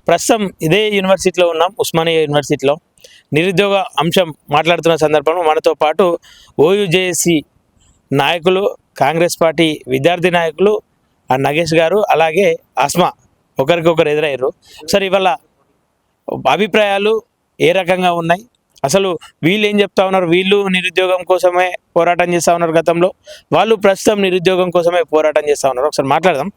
ప్రస్తుతం ఇదే యూనివర్సిటీలో ఉన్నాం, ఉస్మానియా యూనివర్సిటీలో. నిరుద్యోగ అంశం మాట్లాడుతున్న సందర్భంలో మనతో పాటు ఓయూజేఏసీ నాయకులు, కాంగ్రెస్ పార్టీ విద్యార్థి నాయకులు నగేష్ గారు, అలాగే అస్మా ఒకరికొకరు ఎదురయ్యారు. సరే, ఇవాళ అభిప్రాయాలు ఏ రకంగా ఉన్నాయి, అసలు వీళ్ళు ఏం చెప్తా ఉన్నారు? వీళ్ళు నిరుద్యోగం కోసమే పోరాటం చేస్తూ ఉన్నారు గతంలో, వాళ్ళు ప్రస్తుతం నిరుద్యోగం కోసమే పోరాటం చేస్తూ ఉన్నారు. ఒకసారి మాట్లాడదాం.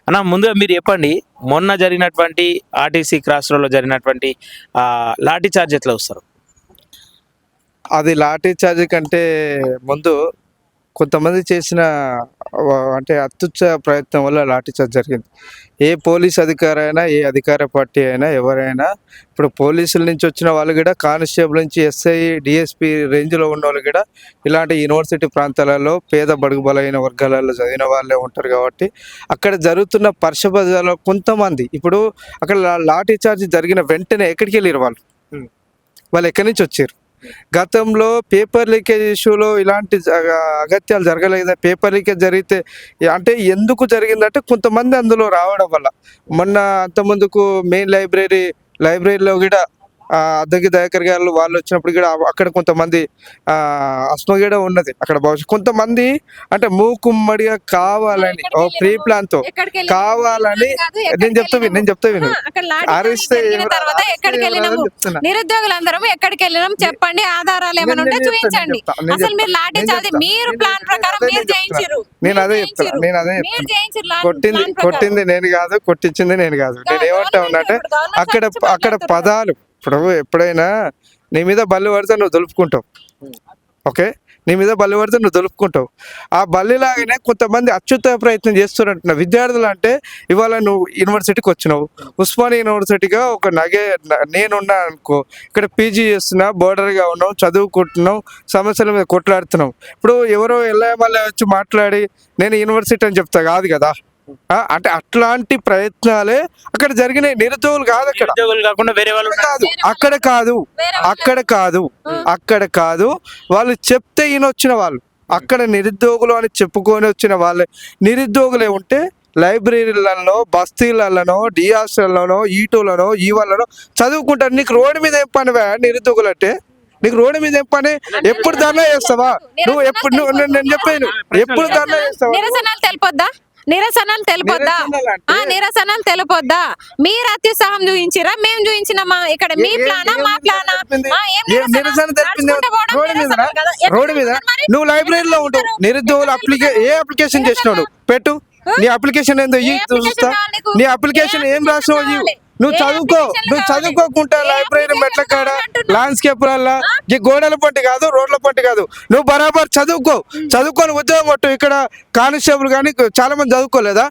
అన్న, ముందుగా మీరు చెప్పండి, మొన్న జరిగినటువంటి ఆర్టీసీ క్రాస్ రోడ్లో జరిగినటువంటి లాఠీ చార్జ్ ఎట్లా వస్తారు? అది లాఠీ చార్జ్ కంటే ముందు కొంతమంది చేసిన అంటే అత్యుచ్చ ప్రయత్నం వల్ల లాఠీ చార్జ్ జరిగింది. ఏ పోలీస్ అధికారైనా, ఏ అధికార పార్టీ అయినా, ఎవరైనా, ఇప్పుడు పోలీసుల నుంచి వచ్చిన వాళ్ళు కూడా, కానిస్టేబుల్ నుంచి ఎస్ఐ, డిఎస్పీ రేంజ్లో ఉన్న వాళ్ళు కూడా ఇలాంటి యూనివర్సిటీ ప్రాంతాలలో పేద బడుగు బలైన వర్గాలలో చదివిన వాళ్ళే ఉంటారు. కాబట్టి అక్కడ జరుగుతున్న పరిశుభ్రతలో కొంతమంది ఇప్పుడు అక్కడ లాఠీ చార్జ్ జరిగిన వెంటనే ఎక్కడికి వెళ్ళారు వాళ్ళు ఎక్కడి నుంచి వచ్చారు? గతంలో పేపర్ లీకేజ్ ఇష్యూలో ఇలాంటి అగత్యాలు జరగలేదు. పేపర్ లీకేజ్ జరిగితే అంటే ఎందుకు జరిగిందంటే కొంతమంది అందులో రావడం వల్ల. మొన్న అంతకుముందుకు మెయిన్ లైబ్రరీలో కూడా అద్దకి దయాకర్ గారు వాళ్ళు వచ్చినప్పుడు కూడా అక్కడ కొంతమంది అస్మగడ ఉన్నది. అక్కడ భవిష్యత్ కొంతమంది అంటే మూకుమ్మడిగా కావాలని ప్రీ ప్లాన్ తో కావాలని నేను చెప్తా విను అరిస్తే నిరుద్యోగులందరం ఎక్కడికి వెళ్ళినాం చెప్పండి, ఆధారాలు ఏమైనా ఉంటే చూపించండి. అసలు మీరు లాఠీ చార్జ్ మీరు ప్లాన్ ప్రకారం మీరు చేయించారు. నేను అదే చెప్తాను. కొట్టింది నేను కాదు, కొట్టించింది నేను కాదు. నేను ఏమంటా ఉన్నట్టే అక్కడ పదాలు, ఇప్పుడు ఎప్పుడైనా నీ మీద బల్లి పడితే నువ్వు దులుపుకుంటావు, ఓకే? నీ మీద బల్లి పడితే నువ్వు దులుపుకుంటావు. ఆ బల్లిలాగానే కొంతమంది అత్యుత్తమ ప్రయత్నం చేస్తున్నట్టు విద్యార్థులు. అంటే ఇవాళ నువ్వు యూనివర్సిటీకి వచ్చినావు, ఉస్మానియా యూనివర్సిటీగా నేనున్నా అనుకో, ఇక్కడ పీజీ చేస్తున్నా, బోర్డర్గా ఉన్నావు, చదువుకుంటున్నావు, సమస్యల మీద కొట్లాడుతున్నావు. ఇప్పుడు ఎవరో మళ్ళీ వచ్చి మాట్లాడి నేను యూనివర్సిటీ అని చెప్తా కాదు కదా. అంటే అట్లాంటి ప్రయత్నాలే అక్కడ జరిగినాయి. నిరుద్యోగులు కాదు, కాకుండా వేరే వాళ్ళు కాదు, అక్కడ కాదు వాళ్ళు చెప్తే ఈయనొచ్చిన వాళ్ళు, అక్కడ నిరుద్యోగులు అని చెప్పుకొని వచ్చిన వాళ్ళే నిరుద్యోగులే ఉంటే లైబ్రరీలలో, బస్తీలలోనో, డిఆర్సీలలోనో, ఈటోలనో, ఈవలనో చదువుకుంటారు. నీకు రోడ్డు మీద ఏం పని నిరుద్యోగులు అంటే? నీకు రోడ్డు మీద ఏం పని? ఎప్పుడు ధర్నా చేస్తావా నువ్వు? నేను చెప్పాను, ఎప్పుడు ధర్నా చేస్తావా? నిరసనలు తెలుపొద్దా? మీరు అత్యుత్సాహం చూపించిరా, మేము చూపించినామా? ఇక్కడ మీ ప్లానా మా ప్లానా? నిరసన తెలిపింది రోడ్డు మీద. నువ్వు లైబ్రరీలో ఉంటావు, నిరుద్యోగులు ఏ అప్లికేషన్ చేసినాడు పెట్టు. నీ అప్లికేషన్ ఏందో చూస్తా. నీ అప్లికేషన్ ఏం రాసినావు? నువ్వు చదువుకోకుండా లైబ్రరీ మెట్ల కాడ, ల్యాండ్స్కేప్ వల్ల ఈ గోడల పంటి కాదు, రోడ్ల పంటి కాదు. నువ్వు బరాబర్ చదువుకొని ఉద్యోగం కొట్టు. ఇక్కడ కానిస్టేబుల్ కానీ చాలా మంది చదువుకోలేదా?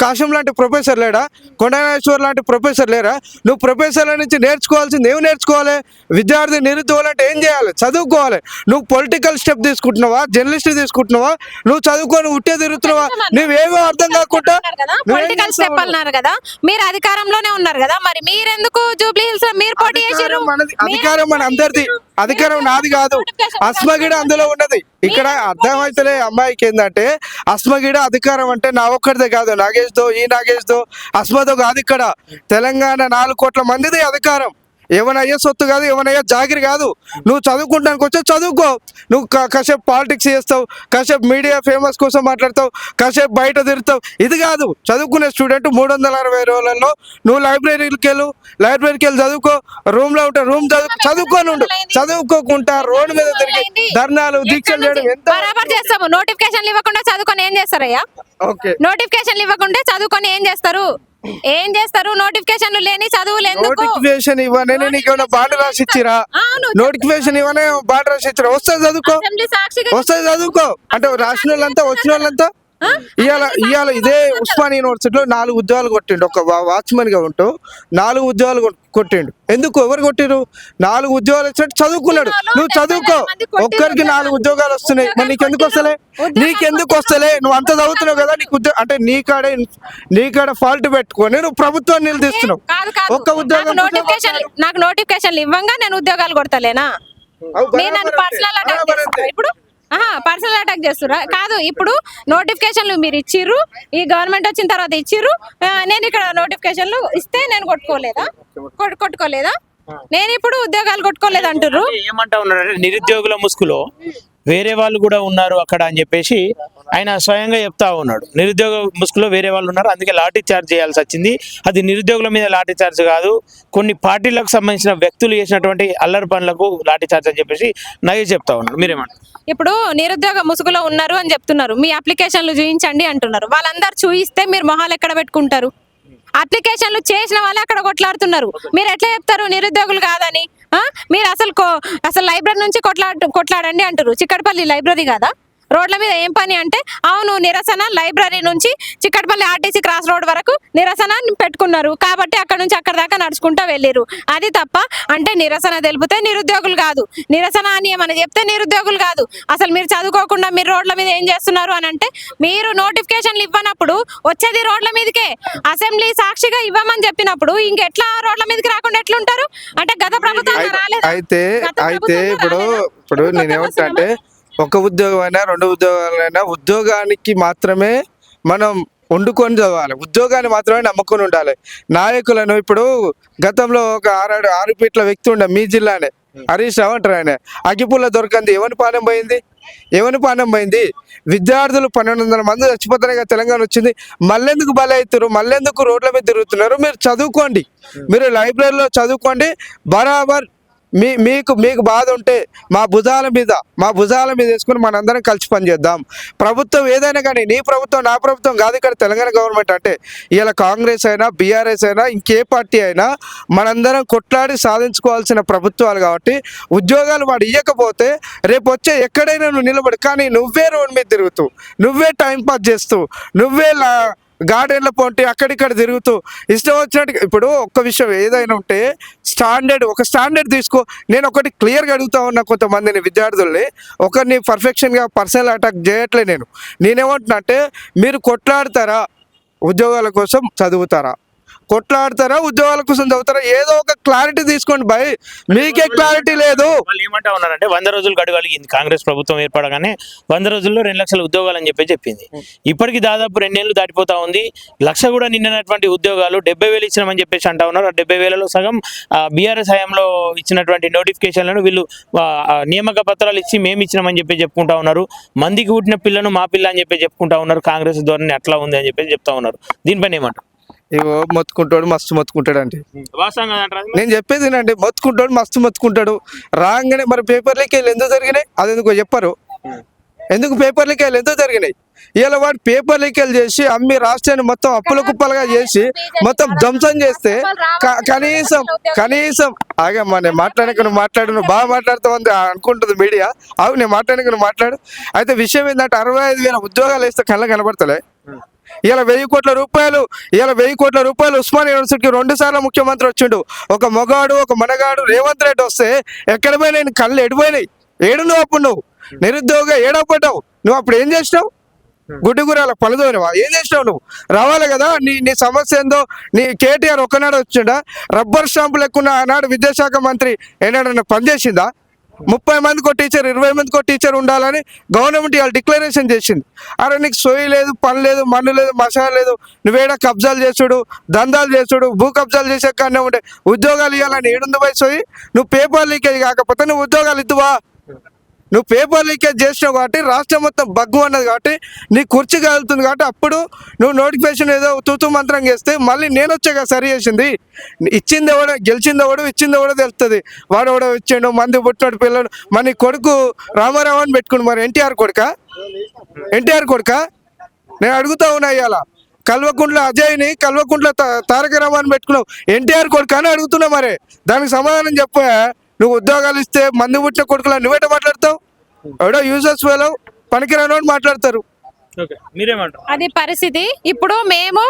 కాశం లాంటి ప్రొఫెసర్ లేడా? కొండనాశ్వర్ లాంటి ప్రొఫెసర్ లేరా? నువ్వు ప్రొఫెసర్ల నుంచి నేర్చుకోవాల్సింది ఏమి నేర్చుకోవాలి? విద్యార్థి నిరుద్యోగులంటే ఏం చేయాలి? చదువుకోవాలి. నువ్వు పొలిటికల్ స్టెప్ తీసుకుంటున్నావా, జర్నలిస్ట్ తీసుకుంటున్నావా? నువ్వు చదువుకొని ఉట్టే తిరుగుతున్నావా? నువ్వేమో అర్థం కాకుండా పొలిటికల్ స్టెప్ అన్నారు కదా, మీరు అధికారంలోనే ఉన్నారు కదా, మరి మీరెందుకు జూబ్లీ హిల్స్ మీరు పోటీ చేశారు? అధికారం మన అందరిది, అధికారం నాది కాదు. అస్మగిడ అందులో ఉన్నది. ఇక్కడ అర్థమైతలే అమ్మాయికి ఏంటంటే, అస్మగిడ అధికారం అంటే నా ఒక్కడిదే కాదు, నాగేష్ దో అస్మదో కాదు. ఇక్కడ తెలంగాణ 4 కోట్ల మందిది అధికారం. ఏమనయ్యా సొత్తు కాదు, ఏమనయ్యా జాగిరి కాదు. నువ్వు చదువుకుంటానికి వచ్చా చదువుకో. నువ్వు కాసేపు పాలిటిక్స్ చేస్తావు, కాసేపు మీడియా ఫేమస్ కోసం మాట్లాడతావు, కాసేపు బయట తిరుగుతావు. ఇది కాదు. చదువుకునే స్టూడెంట్ 360 రోజులలో నువ్వు లైబ్రరీకి వెళ్ళి చదువుకో. రూమ్లో ఉంటా, రూమ్ చదువుకొని ఉండు. చదువుకోకుండా రోడ్డు మీద తిరిగి ధర్నాలు, దీక్షలు చేయడం ఎంత బరాబర్ చేస్తాము. నోటిఫికేషన్లు ఇవ్వకుండా చదువుకొని ఏం చేస్తారయ్యా? ఓకే, నోటిఫికేషన్లు ఇవ్వకుండా చదువుకొని ఏం చేస్తారు? నోటిఫికేషన్లు లేని చదువులు ఎందుకు? నోటిఫికేషన్ ఇవ్వనే నీకు బాండ్ రాసిచ్చిరా? నోటిఫికేషన్ ఇవ్వనే బాండ్ రాసిచ్చిరా? వస్తుంది చదువుకో అంటే రాసిన వాళ్ళంతా, వచ్చిన వాళ్ళంతా. ఇవాళ ఇదే ఉస్మానియా యూనివర్సిటీలో 4 ఉద్యోగాలు కొట్టిండు. ఒక వాచ్మెన్ గా ఉంటూ 4 ఉద్యోగాలు కొట్టిండు. ఎందుకు? ఎవరు కొట్టిరు? 4 ఉద్యోగాలు వచ్చినట్టు చదువుకున్నాడు. నువ్వు చదువుకో. ఒక్కరికి 4 ఉద్యోగాలు వస్తున్నాయి, మరి నీకెందుకు వస్తలే? నువ్వు అంత చదువుతున్నావు కదా, నీకు అంటే నీకాడ ఫాల్ట్ పెట్టుకొని నువ్వు ప్రభుత్వాన్ని నిలదీస్తున్నావు. ఒక్క ఉద్యోగం నాకు నోటిఫికేషన్లు ఇవ్వంగా నేను ఉద్యోగాలు కొడతలేనా? ఇప్పుడు పర్సనల్ అటాక్ చేస్తురా కాదు. ఇప్పుడు నోటిఫికేషన్లు మీరు ఇచ్చిర్రు, ఈ గవర్నమెంట్ వచ్చిన తర్వాత ఇచ్చిర్రు. నేను ఇక్కడ నోటిఫికేషన్లు ఇస్తే నేను కొట్టుకోలేదా? నేను ఇప్పుడు ఉద్యోగాలు కొట్టుకోలేదు అంటుర్రు. ఏమంటా ఉన్నారంటే నిరుద్యోగుల ముసుగులో వేరే వాళ్ళు కూడా ఉన్నారు అక్కడ అని చెప్పేసి ఆయన స్వయంగా చెప్తా ఉన్నాడు. నిరుద్యోగ ముసుగులో వేరే వాళ్ళు ఉన్నారు, అందుకే లాఠీ చార్జ్ చేయాల్సి వచ్చింది. అది నిరుద్యోగుల మీద లాఠీ చార్జ్ కాదు, కొన్ని పార్టీలకు సంబంధించిన వ్యక్తులు చేసినటువంటి అల్లరి పనులకు లాఠీ చార్జ్ అని చెప్పేసి నగేష్ చెప్తా ఉన్నాడు. మీరేమంటారు? ఇప్పుడు నిరుద్యోగ ముసుగులో ఉన్నారు అని చెప్తున్నారు, మీ అప్లికేషన్లు చూపించండి అంటున్నారు. వాళ్ళందరూ చూయిస్తే మీరు మొహాలు ఎక్కడ పెట్టుకుంటారు? అప్లికేషన్లు చేసిన వాళ్ళే అక్కడ కొట్లాడుతున్నారు. మీరు ఎట్లా చెప్తారు నిరుద్యోగులు కాదని? మీరు అసలు లైబ్రరీ నుంచి కొట్లాడండి అంటారు. చిక్కడపల్లి లైబ్రరీ కాదా? రోడ్ల మీద ఏం పని అంటే అవును నిరసన లైబ్రరీ నుంచి చిక్కడపల్లి ఆర్టీసీ క్రాస్ రోడ్ వరకు నిరసన పెట్టుకున్నారు కాబట్టి అక్కడ నుంచి అక్కడ దాకా నడుచుకుంటూ వెళ్ళారు. అది తప్ప అంటే నిరసన తెలిపితే నిరుద్యోగులు కాదు, నిరసన అని ఏమని చెప్తే నిరుద్యోగులు కాదు. అసలు మీరు చదువుకోకుండా మీరు రోడ్ల మీద ఏం చేస్తున్నారు అని అంటే, మీరు నోటిఫికేషన్లు ఇవ్వనప్పుడు వచ్చేది రోడ్ల మీదకే. అసెంబ్లీ సాక్షిగా ఇవ్వమని చెప్పినప్పుడు ఇంకెట్లా రోడ్ల మీదకి రాకుండా ఎట్లుంటారు? అంటే గత ప్రభుత్వం రాలేదు. అయితే ఇప్పుడు నేనేమంటే ఒక ఉద్యోగం అయినా 2 ఉద్యోగాలైనా ఉద్యోగానికి మాత్రమే మనం వండుకొని చదవాలి, ఉద్యోగాన్ని మాత్రమే నమ్ముకొని ఉండాలి. నాయకులను ఇప్పుడు గతంలో ఒక 6 ఫీట్ల వ్యక్తి ఉండే మీ జిల్లానే హరీష్ రావు అంటారు. ఆయన అగ్గిపుల్ల దొరకంది ఎవరి పానం పోయింది? విద్యార్థులు 1200 మంది చచ్చిపోతారుగా తెలంగాణ వచ్చింది. మళ్ళెందుకు బలవుతారు? మళ్ళెందుకు రోడ్ల మీద తిరుగుతున్నారు? మీరు చదువుకోండి, మీరు లైబ్రరీలో చదువుకోండి. బరాబర్ మీకు బాధ ఉంటే మా భుజాల మీద వేసుకుని మనందరం కలిసి పనిచేద్దాం. ప్రభుత్వం ఏదైనా కానీ నీ ప్రభుత్వం నా ప్రభుత్వం కాదు, ఇక్కడ తెలంగాణ గవర్నమెంట్ అంటే ఇలా కాంగ్రెస్ అయినా బీఆర్ఎస్ అయినా ఇంకే పార్టీ అయినా మనందరం కొట్లాడి సాధించుకోవాల్సిన ప్రభుత్వాలు కాబట్టి ఉద్యోగాలు వాడు ఇవ్వకపోతే రేపు వచ్చే ఎక్కడైనా నువ్వు నిలబడు. కానీ నువ్వే రోడ్ మీద తిరుగుతూ, నువ్వే టైం పాస్ చేస్తూ, నువ్వే గార్డెన్ల పోంటి అక్కడిక్కడ తిరుగుతూ ఇష్టం వచ్చినట్టు. ఇప్పుడు ఒక్క విషయం ఏదైనా ఉంటే ఒక స్టాండర్డ్ తీసుకో. నేను ఒకటి క్లియర్గా అడుగుతా ఉన్నా కొంతమందిని విద్యార్థుల్ని, ఒకరిని పర్ఫెక్షన్గా పర్సనల్ అటాక్ చేయట్లే. నేనేమంటున్నా అంటే, మీరు కొట్లాడతారా ఉద్యోగాల కోసం చదువుతారా? కొట్లాడతారా ఉద్యోగాల కోసం చదువుతారా? ఏదో ఒక క్లారిటీ తీసుకోండి భయ్, మీకే క్లారిటీ లేదు. వాళ్ళు ఏమంటా ఉన్నారంటే 100 రోజులు గడువు కలిగింది కాంగ్రెస్ ప్రభుత్వం ఏర్పడగానే, 100 రోజుల్లో 2 లక్షల ఉద్యోగాలు అని చెప్పింది. ఇప్పటికి దాదాపు 2 ఏళ్ళు దాటిపోతా ఉంది. 1 లక్ష కూడా నిన్నటువంటి ఉద్యోగాలు 70,000 ఇచ్చినామని చెప్పేసి అంటా ఉన్నారు. ఆ 70,000లో సగం బీఆర్ఎస్ హయాంలో ఇచ్చినటువంటి నోటిఫికేషన్లను వీళ్ళు నియామక పత్రాలు ఇచ్చి మేము ఇచ్చినామని చెప్పుకుంటా ఉన్నారు. మందికి పుట్టిన పిల్లను మా పిల్ల అని చెప్పుకుంటా ఉన్నారు. కాంగ్రెస్ ధోరణి అట్లా ఉంది అని చెప్తా ఉన్నారు. దీనిపైన ఏమంటారు? ఇవో మొత్తుకుంటాడు మస్తు మొత్తుకుంటాడు అంటే నేను చెప్పేది అండి, మొత్తుకుంటాడు మస్తు మొత్తుకుంటాడు. రాగానే మరి పేపర్ లీకేలు ఎందుకు జరిగినాయి? అది ఎందుకో చెప్పరు. ఎందుకు పేపర్ లీకేలు ఎందుకు జరిగినాయి? ఇలా వాడు పేపర్ లీకేలు చేసి అమ్మి రాష్ట్రాన్ని మొత్తం అప్పుల కుప్పలుగా చేసి మొత్తం ధ్వంసం చేస్తే కనీసం ఆగమ్మా, నేను మాట్లాడక నువ్వు నువ్వు బాగా మాట్లాడుతావు అనుకుంటుంది మీడియా. అవు నేను మాట్లాడక నువ్వు మాట్లాడు. అయితే విషయం ఏంటంటే 65,000 ఉద్యోగాలు వేస్తే కళ్ళ కనబడతలే. ఇలా 1,000 కోట్ల రూపాయలు ఉస్మానియా యూనివర్సిటీకి 2 సార్లు ముఖ్యమంత్రి వచ్చిండు. ఒక మొగాడు ఒక మనగాడు రేవంత్ రెడ్డి వస్తే ఎక్కడ పోయినాయి కళ్ళు? ఎడిపోయినాయి? ఏడు నువ్వు అప్పుడు నువ్వు నిరుద్యోగ ఏడవపడ్డావు. నువ్వు అప్పుడు ఏం చేసినావు? గుడ్డిగురాల పనుదోనివా? ఏం చేసినావు నువ్వు? రావాలి కదా నీ సమస్య ఏందో. నీ కేటీఆర్ ఒక్కనాడు వచ్చిండా? రబ్బర్ స్టాంపులు ఎక్కువ ఆనాడు విద్యాశాఖ మంత్రి ఏనాడన్నా పనిచేసిందా? 30 మందికి టీచర్ 20 మందికి టీచర్ ఉండాలని గవర్నమెంట్ ఇవాళ డిక్లరేషన్ చేసింది. అరే నీకు సోయి లేదు, పని లేదు, మన్ను లేదు, మసాలా లేదు, నువ్వేడా కబ్జాలు చేసుడు, దందాలు చేసుడు, భూ కబ్జాలు చేసే కానీ ఉండే ఉద్యోగాలు ఇవ్వాలని ఏడుంది పోయి సోయి? నువ్వు పేపర్ లీకేజ్ కాకపోతే నువ్వు ఉద్యోగాలు ఇద్దువా? నువ్వు పేపర్ లీకేజ్ చేసినావు కాబట్టి రాష్ట్రం మొత్తం బగ్గు అన్నది కాబట్టి నీ కుర్చీ కలుగుతుంది కాబట్టి అప్పుడు నువ్వు నోటిఫికేషన్ ఏదో తూతూ మంత్రం చేస్తే మళ్ళీ నేను వచ్చాక సరి చేసింది. ఇచ్చింది ఎవడో, గెలిచింది ఎవడో, ఇచ్చింది ఎవడో తెలుస్తుంది. వాడు ఎవడో ఇచ్చాడు, మంది పుట్టినాడు పిల్లలు. మరి నీ కొడుకు రామారావు అని పెట్టుకుని మరి ఎన్టీఆర్ కొడుక నేను అడుగుతా ఉన్నా. ఇవాళ కల్వకుంట్ల అజయ్ని కల్వకుంట్ల తారక రామాని పెట్టుకున్నావు, ఎన్టీఆర్ కొడుకు అని అడుగుతున్నా. మరి దానికి సమాధానం చెప్పా. నువ్వు ఉద్యోగాలు ఇస్తే మంది పుట్టిన కొడుకులా నువ్వేట మాట్లాడతావు? ఎవడో యూజర్స్ వేలో పనికిరాని మాట్లాడతారు. అది పరిస్థితి. ఇప్పుడు మేము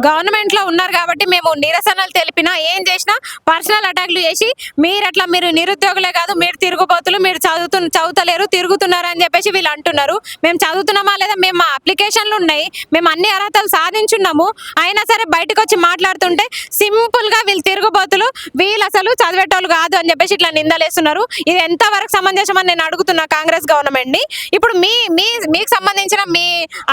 గవర్నమెంట్ లో ఉన్నారు కాబట్టి మేము నిరసనలు తెలిపినా ఏం చేసినా పర్సనల్ అటాక్లు చేసి మీరు నిరుద్యోగులే కాదు, మీరు తిరుగుబోతులు, మీరు చదువుతలేరు, తిరుగుతున్నారు అని చెప్పేసి వీళ్ళు అంటున్నారు. మేము చదువుతున్నామా లేదా? మేము మా అప్లికేషన్లు ఉన్నాయి, మేము అన్ని అర్హతలు సాధించున్నాము. అయినా సరే బయటకు వచ్చి మాట్లాడుతుంటే సింపుల్ గా వీళ్ళు తిరుగుబోతులు, వీళ్ళు అసలు చదివేటోళ్ళు కాదు అని చెప్పేసి ఇట్లా నిందలేస్తున్నారు. ఇది ఎంత వరకు సమంజసం అని నేను అడుగుతున్నా కాంగ్రెస్ గవర్నమెంట్ ని. ఇప్పుడు మీకు సంబంధించిన మీ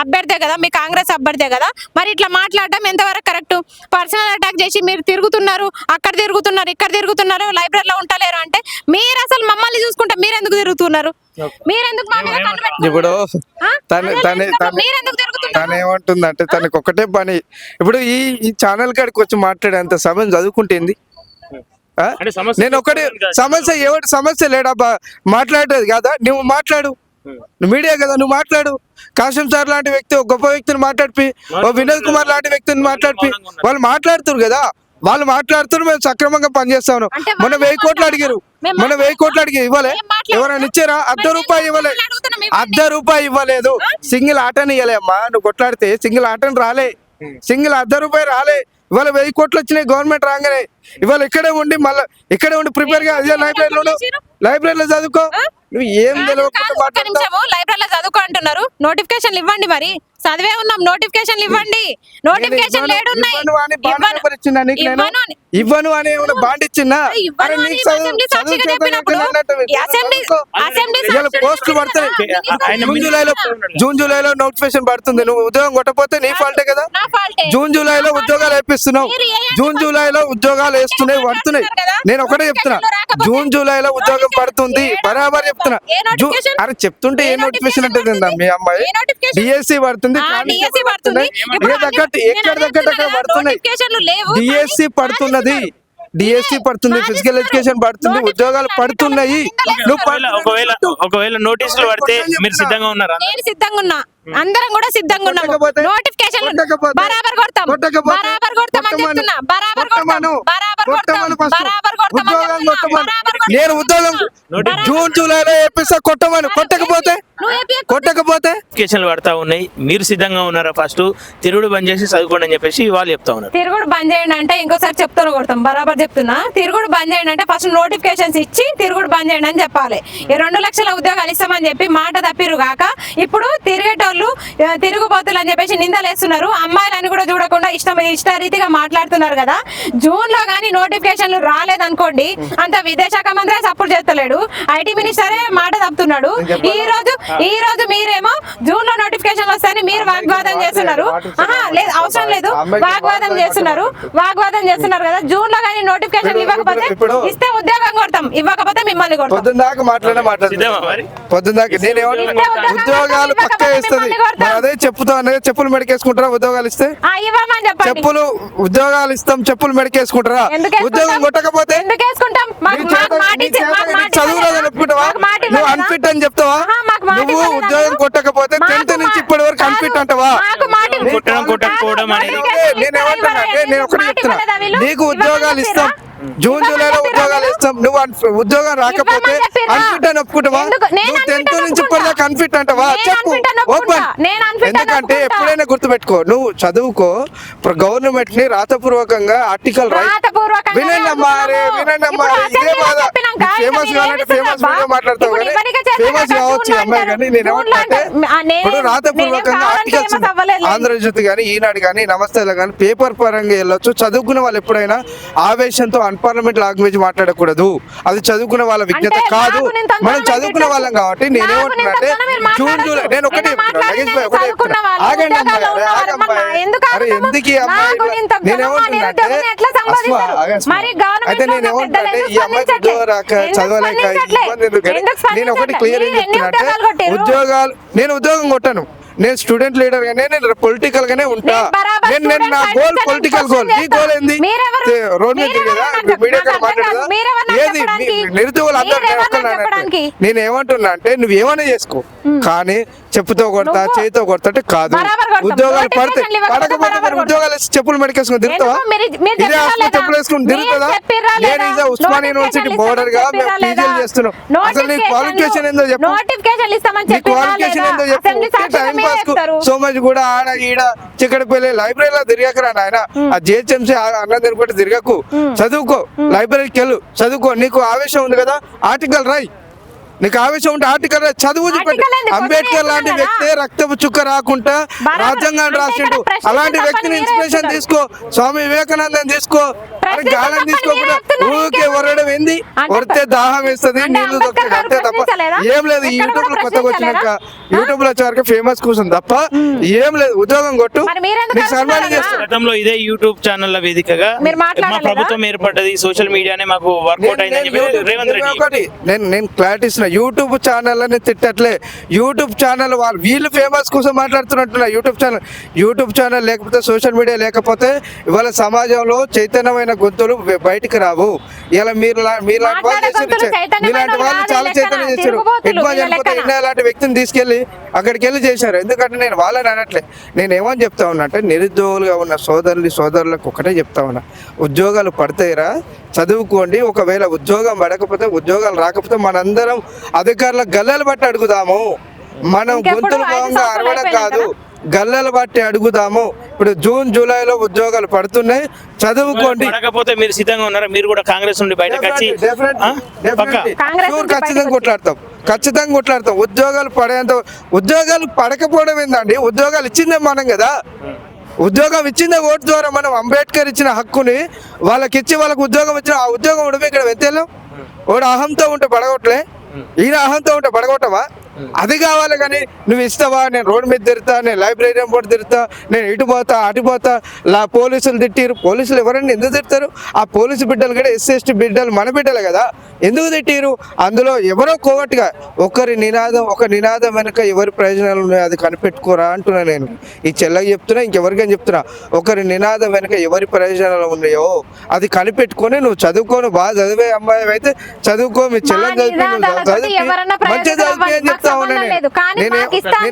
అభ్యర్థే కదా, మీ కాంగ్రెస్ అభ్యర్థే కదా, మరి ఇట్లా మాట్లాడడం ఎంతవరకు కరెక్ట్? పర్సనల్ అటాక్ చేసి మీరు తిరుగుతున్నారు, అక్కడ తిరుగుతున్నారు, ఇక్కడ తిరుగుతున్నారు, లైబ్రరీలో ఉంటలేరు అంటే మీరు అసలు మమ్మల్ని చూసుకుంటే మీరెందుకు తిరుగుతున్నారు? మీరెందుకు మా మీద కన్ను పెట్టుకుంటున్నారు? ఇప్పుడు ఆ? తను తను తను మీరెందుకు తిరుగుతున్నారు? తను ఏమంటుందంటే తనకు ఒకటే పని. ఇప్పుడు ఈ ఛానల్ కాడికి వచ్చి మాట్లాడేంత సమయం చదువుకుంటుంది. ఆ? అంటే సమస్య నేను ఒకటి సమస్య ఎవరి సమస్య లేడబ్బా, మాట్లాడేది కదా, నువ్వు మాట్లాడు, నువ్వు మీడియా కదా, నువ్వు మాట్లాడు. కాశం సార్ లాంటి వ్యక్తి, ఒక గొప్ప వ్యక్తిని మాట్లాడిపి, ఓ వినోద్ కుమార్ లాంటి వ్యక్తిని మాట్లాడిపి, వాళ్ళు మాట్లాడుతున్నారు కదా, వాళ్ళు మాట్లాడుతున్నారు, మేము సక్రమంగా పనిచేస్తాను. అంటే మొన్న 1000 కోట్లు అడిగారు, మొన్న 1000 కోట్లు అడిగి ఇవ్వలే, ఎవరైనా ఇచ్చారా? ₹1 ఇవ్వలే, ₹1 ఇవ్వలేదు. సింగిల్ ఆటని ఇవ్వలే అమ్మా, నువ్వు కొట్లాడితే సింగిల్ ఆటని రాలే, సింగిల్ ₹1 రాలే. ఇవాళ 1000 కోట్లు వచ్చినాయి గవర్నమెంట్ రాగానే. ఇవాళ ఇక్కడే ఉండి మళ్ళీ ఇక్కడే ఉండి ప్రిపేర్ గా అదే లైబ్రరీలో చదువుకో. నువ్వు ఏం తెలియకుండా మాట్లాడతావు. లైబ్రరీలో చదువుకో అంటున్నారు, నోటిఫికేషన్లు ఇవ్వండి. మరి చదివే ఉన్నాం, నోటిఫికేషన్లు ఇవ్వండి. నోటిఫికేషన్లు ఏడున్నాయి? ఇవ్వను అని ఏమైనా బాండ్ ఇచ్చిందా? పోస్టులు పడతాయి జూన్ జూలైలో నోటిఫికేషన్ పడుతుంది. నువ్వు ఉద్యోగం కొట్టకపోతే నీ ఫాల్టే కదా. జూన్ జూలైలో ఉద్యోగాలు వేపిస్తున్నావు, జూన్ జూలైలో ఉద్యోగాలు వేస్తున్నాయి, పడుతున్నాయి. నేను ఒకటే చెప్తున్నా, జూన్ జూలైలో ఉద్యోగం పడుతుంది, బరాబర్ చెప్తున్నా. అరే చెప్తుంటే ఏ నోటిఫికేషన్ అంటే మీ అమ్మాయి డిఎస్సి పడుతుంది, ఎక్కడ దగ్గర అక్కడ పడుతున్నాయి. డిఎస్సి పడుతున్నది, డిఎస్సి పడుతుంది, ఫిజికల్ ఎడ్యుకేషన్ పడుతుంది, ఉద్యోగాలు పడుతున్నాయి. ఒకవేళ నోటీసులు పడితే మీరు సిద్ధంగా ఉన్నారా? నేను సిద్ధంగా ఉన్నా, అందరం కూడా సిద్ధంగా ఉన్నాము. నోటిఫికేషన్ బరాబర్ కొడతాం, బరాబర్ కొడతాం అని చెప్తున్నా. బరాబర్ కొడతాం, బరాబర్ కొడతాం, బరాబర్ కొడతాం అని చెప్తున్నా. నేను ఉద్యోగం జూన్ జూలైలో వేపిస్తా, కొట్టకపోతే నోటిఫికేషన్లు పడతా ఉన్నాయి, మీరు సిద్ధంగా ఉన్నారా? ఫస్ట్ తిరుగుడు బంద్ చేసి చదువుకోండి అని చెప్పేసి వాళ్ళు చెప్తా ఉన్నారు. తిరుగుడు బంద్ చేయండి అంటే ఇంకోసారి చెప్తాను, కొడతాం. బరాబర్ చెప్తున్నా, తిరుగుడు బంద్ చేయండి అంటే ఫస్ట్ నోటిఫికేషన్స్ ఇచ్చి తిరుగుడు బంద్ చేయండి అని చెప్పాలి. 2 లక్షల ఉద్యోగాలు ఇస్తామని చెప్పి మాట తప్పిరు కాక ఇప్పుడు తిరిగేటోళ్ళు తిరుగుబోతులు అని చెప్పేసి నిందలేస్తున్నారు. అమ్మాయిలని కూడా చూడకుండా ఇష్టరీతిగా మాట్లాడుతున్నారు కదా. జూన్ లో గానీ నోటిఫికేషన్లు రాలేదనుకోండి, అంత విదేశాంగ మంత్రి సపోర్ట్ చేస్తలేడు, ఐటీ మినిస్టరే మాట తప్పుతున్నాడు. ఈ రోజు మీరేమో జూన్ లో నోటిఫికేషన్ వస్తాయని మీరు వాగ్వాదం చేస్తున్నారు. లేదు, అవసరం లేదు, వాగ్వాదం చేస్తున్నారు కదా. జూన్ లో గానీ నోటిఫికేషన్ ఇవ్వకపోతే ఇస్తే ఉద్యోగం కొడతాం, ఇవ్వకపోతే మిమ్మల్ని కొడతాం. పొద్దున్నాక పొద్దున్నాక ఉద్యోగాలు పక్కా ఇస్తుంది. అదే చెప్పుతో చెప్పులు మెడకేసుకుంటారా? ఉద్యోగాలు ఇస్తే ఇవ్వమని చెప్పండి. ఉద్యోగాలు ఇస్తాం, చెప్పులు మెడకేసుకుంటారా? ఉద్యోగం కొట్టకపోతే చదువురాదని ఒప్పుకుంటావా? నువ్వు అన్ఫిట్ అని చెప్తావా? నువ్వు ఉద్యోగం కొట్టకపోతే 10th నుంచి ఇప్పటి వరకు అన్ఫిట్ అంటావా? నేనేమంటున్నా అంటే నేను ఒకటి చెప్తున్నా, నీకు ఉద్యోగాలు ఇస్తాం, జూన్ జూలైలో ఉద్యోగాలు ఇస్తాం, నువ్వు ఉద్యోగం రాకపోతే అన్ఫిట్ అని ఒప్పుకుంటావా? నువ్వు 10th నుంచి ఇప్పటిదాకా అన్ఫిట్ అంటావా? చెప్పు, ఓపెన్. ఎందుకంటే ఎప్పుడైనా గుర్తుపెట్టుకో, నువ్వు చదువుకో, గవర్నమెంట్ ని రాతపూర్వకంగా ఆర్టికల్ వినండి అమ్మా, ఇదే బాధ. ఫేమస్ కావాలంటే ఫేమస్ వీడియో మాట్లాడతావు కానీ ఫేమస్ కావచ్చు అమ్మాయి. కానీ నేనేమంటే ఇప్పుడు రాతపూర్వకంగా ఆర్టికల్స్ ఆంధ్రజ్యోతి కానీ, ఈనాడు కానీ, నమస్తేలో కానీ పేపర్ పరంగా వెళ్ళొచ్చు. చదువుకున్న వాళ్ళు ఎప్పుడైనా ఆవేశంతో అన్పార్లమెంట్ లాంగ్వేజ్ మాట్లాడకూడదు, అది చదువుకున్న వాళ్ళ విజ్ఞత కాదు. మనం చదువుకున్న వాళ్ళం కాబట్టి నేనేమంటున్నానంటే జూన్ జూలై, నేను ఒకటి ఆగండి అమ్మాయి, అరే ఎందుకు అమ్మాయి, నేనేమంటున్నానంటే అయితే నేనేమంటున్నానంటే ఈ అమ్మాయికి ఉద్యోగం రాక చదవలేక ఇబ్బంది ఎందుకని నేను ఒకటి క్లియర్ ఏం చెప్తున్నా, ఉద్యోగాలు నేను ఉద్యోగం కొట్టాను, నేను స్టూడెంట్ లీడర్ గానే, నేను పొలిటికల్ గానే ఉంటా. నేను నా గోల్ పొలిటికల్ గోల్. నీ గోల్ ఏంది? రోడ్ మీద కదా, మీడియా కూడా మాట్లాడదా? ఏది నిరుద్యోగులు అందరూ. నేను ఏమంటున్నా అంటే నువ్వు ఏమైనా చేసుకో, కానీ చెప్పుతో కొడతా, చేతితో కొడతా అంటే కాదు. ఉద్యోగాలు పడితే పడకపోతే మరి ఉద్యోగాలు వేసి చెప్పులు మెడకేసుకుని తిరుగుతావా? ఇదే హాస్పిటల్ చెప్పులు వేసుకుని తిరుగుతుందా? నేను ఇదే ఉస్మాన్ యూనివర్సిటీ బోర్డర్ గా మేము పీజీలు చేస్తున్నాం. అసలు నీ క్వాలిఫికేషన్ ఏందో చెప్పు, నీ క్వాలిఫికేషన్ ఏందో చెప్పు. టైం పాస్ కు సో మచ్ కూడా ఆడ ఈడ చిక్కడపల్లి లైబ్రరీలో తిరగకరా నాయన. ఆ జిహెచ్ఎంసీ అన్నం తిరుగుకుంటే తిరగకు, చదువుకో, లైబ్రరీకి వెళ్ళు, చదువుకో. నీకు ఆవేశం ఉంది కదా, ఆర్టికల్ రాయి. నీకు ఆవేశం ఉంటే ఆర్టికల్ చదువు చూపెట్టు. అంబేద్కర్ లాంటి వ్యక్తి రక్తపు చుక్క రాకుండా రాజ్యాంగాన్ని రాసిండు. అలాంటి వ్యక్తిని ఇన్స్పిరేషన్ తీసుకో, స్వామి వివేకానందని తీసుకో, గాలని తీసుకోకుండా ఒరడం ఏంది? అంటే ఒరితే దాహం వేస్తుంది, అంటే నీళ్లు అంబేద్కర్ దొరుకుతాయి, గారు అంతే తప్ప ప్రశ్నించలేదా? ఏం లేదు. ఈ ఎక్కడ యూట్యూబ్ లో కూడా కొత్తగా వచ్చినాక ప్రశ్నించలేదా? యూట్యూబ్ లో వచ్చే వరకు ఫేమస్ కూర్చుంది తప్ప ఏం లేదు. ఉద్యోగం కొట్టు, మరి మీరెందుకు నీకు సన్మానం అడుగుతున్నారన్నా? చేస్తారు. గతంలో ఇదే యూట్యూబ్ ఛానళ్ల వేదికగా మీరు మా మాట్లాడలేదా? ప్రభుత్వం ఏర్పడ్డది, సోషల్ మీడియానే మాకు వర్కౌట్ అయిందని చెప్పి రేవంత్ రెడ్డి నేను క్లారిటీ ఇస్తున్నా. యూట్యూబ్ ఛానల్ అని తిట్టట్లే. యూట్యూబ్ ఛానల్ వీళ్ళు ఫేమస్ కోసం మాట్లాడుతున్నట్టున్నా. యూట్యూబ్ ఛానల్ లేకపోతే, సోషల్ మీడియా లేకపోతే ఇవాళ సమాజంలో చైతన్యమైన గొంతులు బయటికి రావు. ఇలా మీలాంటి వాళ్ళు మాట్లాడే గొంతులు చైతన్యమైన మీలాంటి వాళ్ళు వాళ్ళు చాలా లెక్కన, చైతన్యం చేశారు. తిరుగుబోతులు ఎక్కువ వీళ్ళ చనిపోతే లెక్కన. ఎన్నో లాంటి వ్యక్తిని తీసుకెళ్లి అక్కడికి వెళ్ళి చేశారు. ఎందుకంటే నేను వాళ్ళని అనట్లే. నేను ఏమని చెప్తా ఉన్నా అంటే, నిరుద్యోగులుగా ఉన్న సోదరులకు ఒకటే చెప్తా ఉన్నా, ఉద్యోగాలు పడతాయిరా, చదువుకోండి. ఒకవేళ ఉద్యోగం పడకపోతే, ఉద్యోగాలు రాకపోతే మనందరం అధికారుల గల్లలు బట్టి అడుగుదాము. మనం ఇంకెప్పుడు గొంతులు 5 భాగంగా సంవత్సరాలు అరవడం కాదు, అయిపోయింది గల్లలు బట్టి అడుగుదాము. ఇప్పుడు జూన్ జూలైలో ఉద్యోగాలు పడుతున్నాయి, చదువుకోండి. పడకపోతే మీరు సిద్ధంగా ఉన్నారా? మీరు కూడా కాంగ్రెస్ నుండి బయటకు వచ్చి పక్క కాంగ్రెస్ నుంచి ఖచ్చితంగా కొట్లాడతాం. ఉద్యోగాలు పడకపోవడం ఏందండి? ఉద్యోగాలు ఇచ్చిందే మనం కదా. ఉద్యోగం ఇచ్చిందే ఓటు ద్వారా. మనం అంబేద్కర్ ఇచ్చిన హక్కుని వాళ్ళకి ఉద్యోగం ఇచ్చిన ఆ ఉద్యోగం ఉండమే ఇక్కడ వెంతేలో. వాడు అహంతో ఉంటే పడగొట్టలే, ఈయన అహంతో ఉంటే పడగొట్టవా? అది కావాలి కానీ నువ్వు ఇస్తావా? నేను రోడ్డు మీద తిరుగుతా, నేను లైబ్రరీ పోటీ తిరుగుతా, నేను ఇటు పోతా అటు పోతా, పోలీసులు తిట్టిరు. పోలీసులు ఎవరైనా ఎందుకు తిడతారు? ఆ పోలీసు బిడ్డలు కూడా ఎస్సీ ఎస్టీ బిడ్డలు మన బిడ్డలే కదా. ఎందుకు తిట్టిరు? అందులో ఎవరో కోవట్టుగా ఒక నినాదం వెనుక ఎవరి ప్రయోజనాలు ఉన్నాయో అది కనిపెట్టుకోరా అంటున్నా నేను. ఈ చెల్లకి చెప్తున్నా, ఇంకెవరికైనా చెప్తున్నా, ఒకరి నినాదం వెనుక ఎవరి ప్రయోజనాలు ఉన్నాయో అది కనిపెట్టుకొని నువ్వు చదువుకోను. బాగా చదివే అమ్మాయి అయితే చదువుకో, మీ చెల్లెని చదివి మంచిగా చదివి అని చెప్తా ఉన్నా నేను.